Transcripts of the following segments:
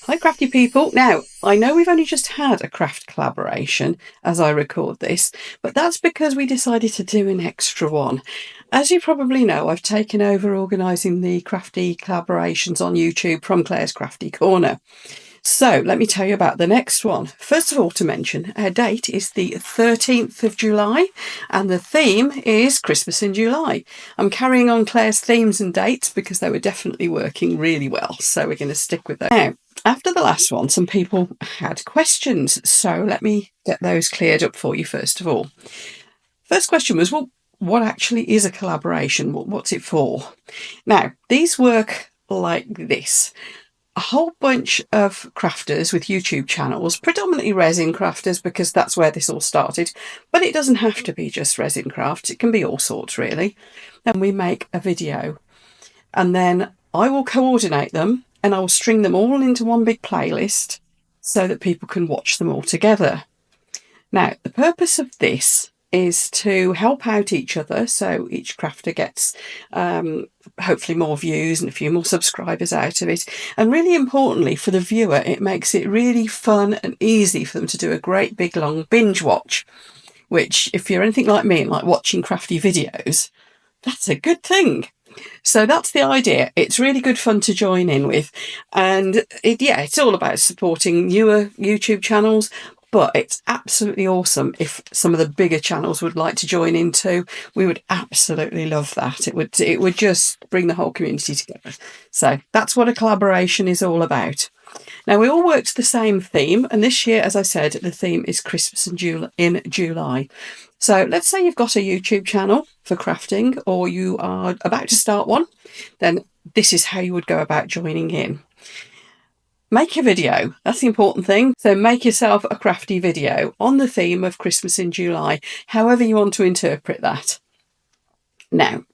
Hi crafty people. Now, I know we've only just had a craft collaboration as I record this, but that's because we decided to do an extra one. As you probably know, I've taken over organising the crafty collaborations on YouTube from Claire's Crafty Corner. So let me tell you about the next one. First of all, to mention, our date is the 13th of July and the theme is Christmas in July. I'm carrying on Claire's themes and dates because they were definitely working really well, so we're going to stick with that. Now, after the last one, some people had questions, so let me get those cleared up for you first of all. First question was, well, what actually is a collaboration? What's it for? Now, these work like this. A whole bunch of crafters with YouTube channels, predominantly resin crafters because that's where this all started, but it doesn't have to be just resin crafts, it can be all sorts really. Then we make a video and then I will coordinate them and I will string them all into one big playlist so that people can watch them all together. Now, the purpose of this is to help out each other, so each crafter gets hopefully more views and a few more subscribers out of it, and really importantly for the viewer, it makes it really fun and easy for them to do a great big long binge watch, which if you're anything like me and like watching crafty videos, that's a good thing. So that's the idea. It's really good fun to join in with, and it's all about supporting newer YouTube channels. But it's absolutely awesome if some of the bigger channels would like to join in too. We would absolutely love that. It would just bring the whole community together. So that's what a collaboration is all about. Now, we all work to the same theme, and this year, as I said, the theme is Christmas in July. So let's say you've got a YouTube channel for crafting, or you are about to start one, then this is how you would go about joining in. Make a video. That's the important thing. So make yourself a crafty video on the theme of Christmas in July, however you want to interpret that. Now,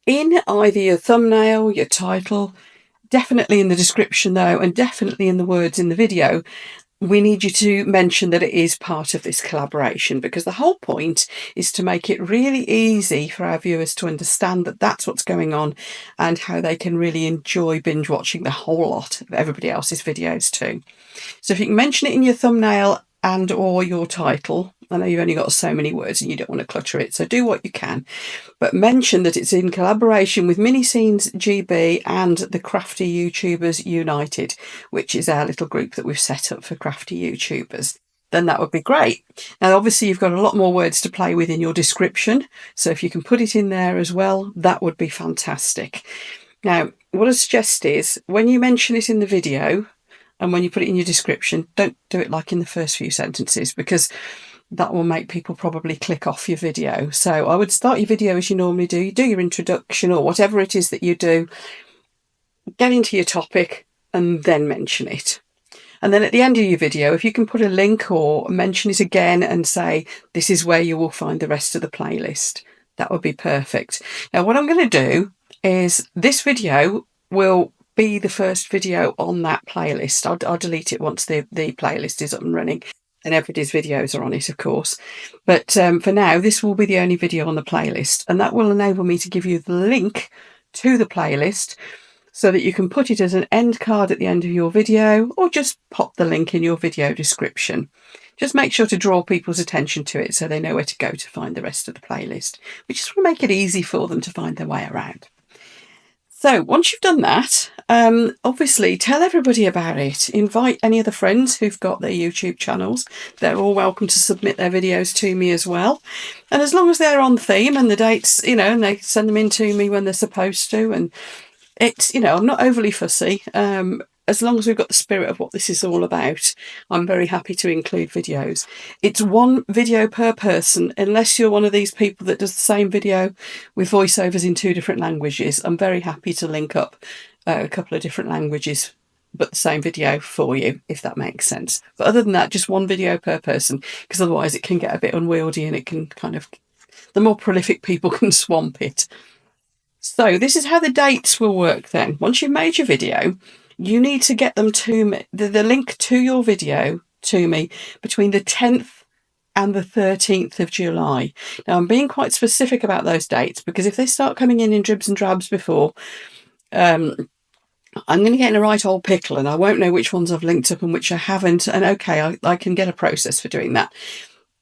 in either your thumbnail, your title, definitely in the description though, and definitely in the words in the video, we need you to mention that it is part of this collaboration, because the whole point is to make it really easy for our viewers to understand that that's what's going on and how they can really enjoy binge watching the whole lot of everybody else's videos too. So if you can mention it in your thumbnail and or your title, I know you've only got so many words and you don't want to clutter it, so do what you can, but mention that it's in collaboration with MiniScenesGB and the Crafty YouTubers United, which is our little group that we've set up for crafty YouTubers. Then that would be great. Now, obviously, you've got a lot more words to play with in your description, so if you can put it in there as well, that would be fantastic. Now, what I suggest is when you mention it in the video and when you put it in your description, don't do it like in the first few sentences, because that will make people probably click off your video. So I would start your video as you normally do. You do your introduction or whatever it is that you do, get into your topic and then mention it. And then at the end of your video, if you can put a link or mention it again and say, this is where you will find the rest of the playlist, that would be perfect. Now, what I'm going to do is this video will be the first video on that playlist. I'll delete it once the playlist is up and running. And everybody's videos are on it, of course. But for now, this will be the only video on the playlist. And that will enable me to give you the link to the playlist so that you can put it as an end card at the end of your video, or just pop the link in your video description. Just make sure to draw people's attention to it so they know where to go to find the rest of the playlist. We just want to make it easy for them to find their way around. So once you've done that, obviously tell everybody about it. Invite any of the friends who've got their YouTube channels. They're all welcome to submit their videos to me as well. And as long as they're on theme and the dates, and they send them in to me when they're supposed to, and it's, I'm not overly fussy. As long as we've got the spirit of what this is all about, I'm very happy to include videos. It's one video per person, unless you're one of these people that does the same video with voiceovers in 2 different languages. I'm very happy to link up a couple of different languages, but the same video for you, if that makes sense. But other than that, just one video per person, because otherwise it can get a bit unwieldy and it can the more prolific people can swamp it. So this is how the dates will work then. Once you've made your video, you need to get them to me, the link to your video to me between the 10th and the 13th of July. Now, I'm being quite specific about those dates because if they start coming in dribs and drabs before, I'm going to get in a right old pickle and I won't know which ones I've linked up and which I haven't. And okay, I can get a process for doing that.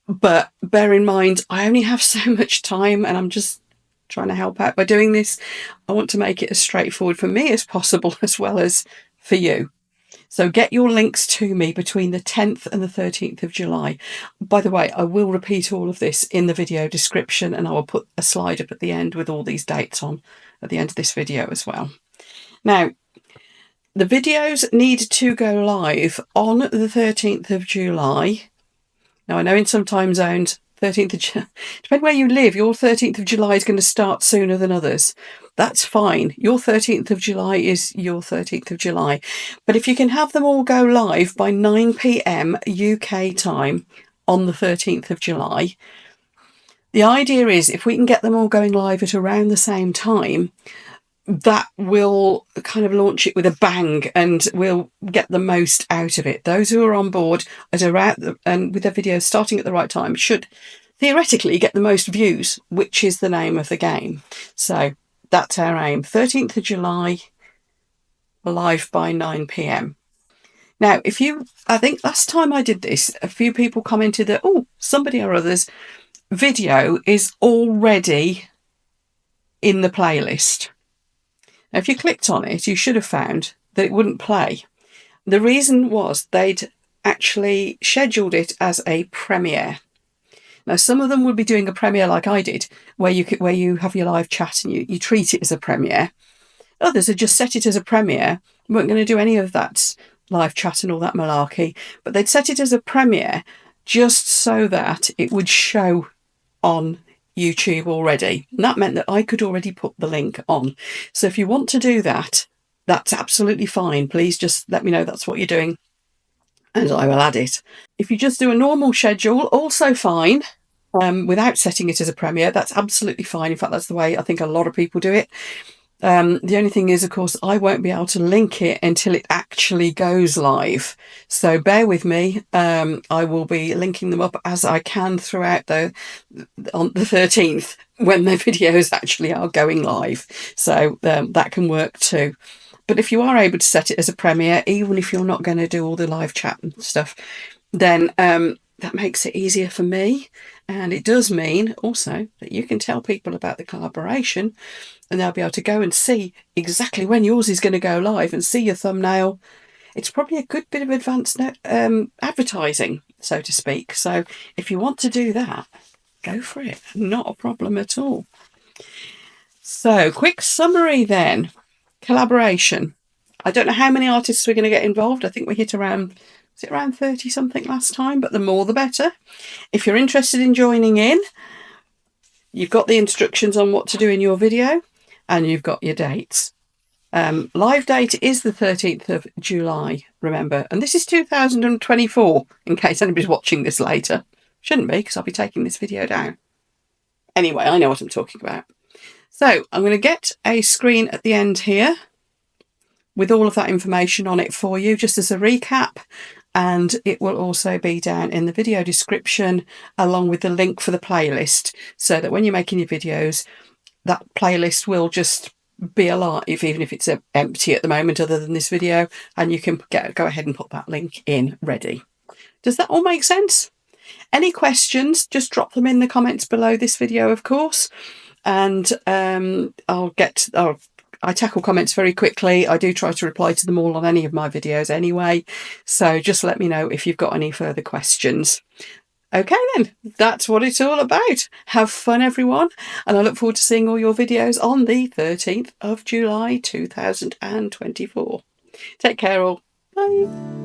But bear in mind, I only have so much time and I'm just trying to help out by doing this. I want to make it as straightforward for me as possible, as well as for you. So get your links to me between the 10th and the 13th of July. By the way, I will repeat all of this in the video description, and I will put a slide up at the end with all these dates on at the end of this video as well. Now, the videos need to go live on the 13th of July. Now, I know in some time zones, 13th of July, depending where you live, your 13th of July is going to start sooner than others. That's fine. Your 13th of July is your 13th of July. But if you can have them all go live by 9 p.m. UK time on the 13th of July, the idea is if we can get them all going live at around the same time, that will kind of launch it with a bang and we'll get the most out of it. Those who are on board and with their videos starting at the right time should theoretically get the most views, which is the name of the game. So that's our aim. 13th of July, live by 9 p.m. Now, I think last time I did this, a few people commented that, somebody or other's video is already in the playlist. Now, if you clicked on it, you should have found that it wouldn't play. The reason was they'd actually scheduled it as a premiere. Now, some of them would be doing a premiere like I did, where you have your live chat and you treat it as a premiere. Others had just set it as a premiere, weren't going to do any of that live chat and all that malarkey, but they'd set it as a premiere just so that it would show on YouTube already. And that meant that I could already put the link on. So if you want to do that, that's absolutely fine. Please just let me know that's what you're doing and I will add it. If you just do a normal schedule, also fine, without setting it as a premiere, that's absolutely fine. In fact, that's the way I think a lot of people do it. The only thing is, of course, I won't be able to link it until it actually goes live. So bear with me. I will be linking them up as I can throughout on the 13th when the videos actually are going live. So that can work too. But if you are able to set it as a premiere, even if you're not going to do all the live chat and stuff, then that makes it easier for me. And it does mean also that you can tell people about the collaboration and they'll be able to go and see exactly when yours is going to go live and see your thumbnail. It's probably a good bit of advanced advertising, so to speak. So if you want to do that, go for it. Not a problem at all. So quick summary then. Collaboration. I don't know how many artists we're going to get involved. I think we hit around 30 something last time, but the more the better. If you're interested in joining in, you've got the instructions on what to do in your video and you've got your dates. Live date is the 13th of July, remember, and this is 2024 in case anybody's watching this later. Shouldn't be, because I'll be taking this video down. Anyway, I know what I'm talking about. So I'm going to get a screen at the end here with all of that information on it for you, just as a recap. And it will also be down in the video description along with the link for the playlist, so that when you're making your videos, that playlist will just be alive, even if it's empty at the moment other than this video, and you can go ahead and put that link in ready. Does that all make sense? Any questions, just drop them in the comments below this video, of course, and I tackle comments very quickly. I do try to reply to them all on any of my videos anyway, so just let me know if you've got any further questions. Okay then, that's what it's all about. Have fun everyone, and I look forward to seeing all your videos on the 13th of July 2024. Take care all. Bye.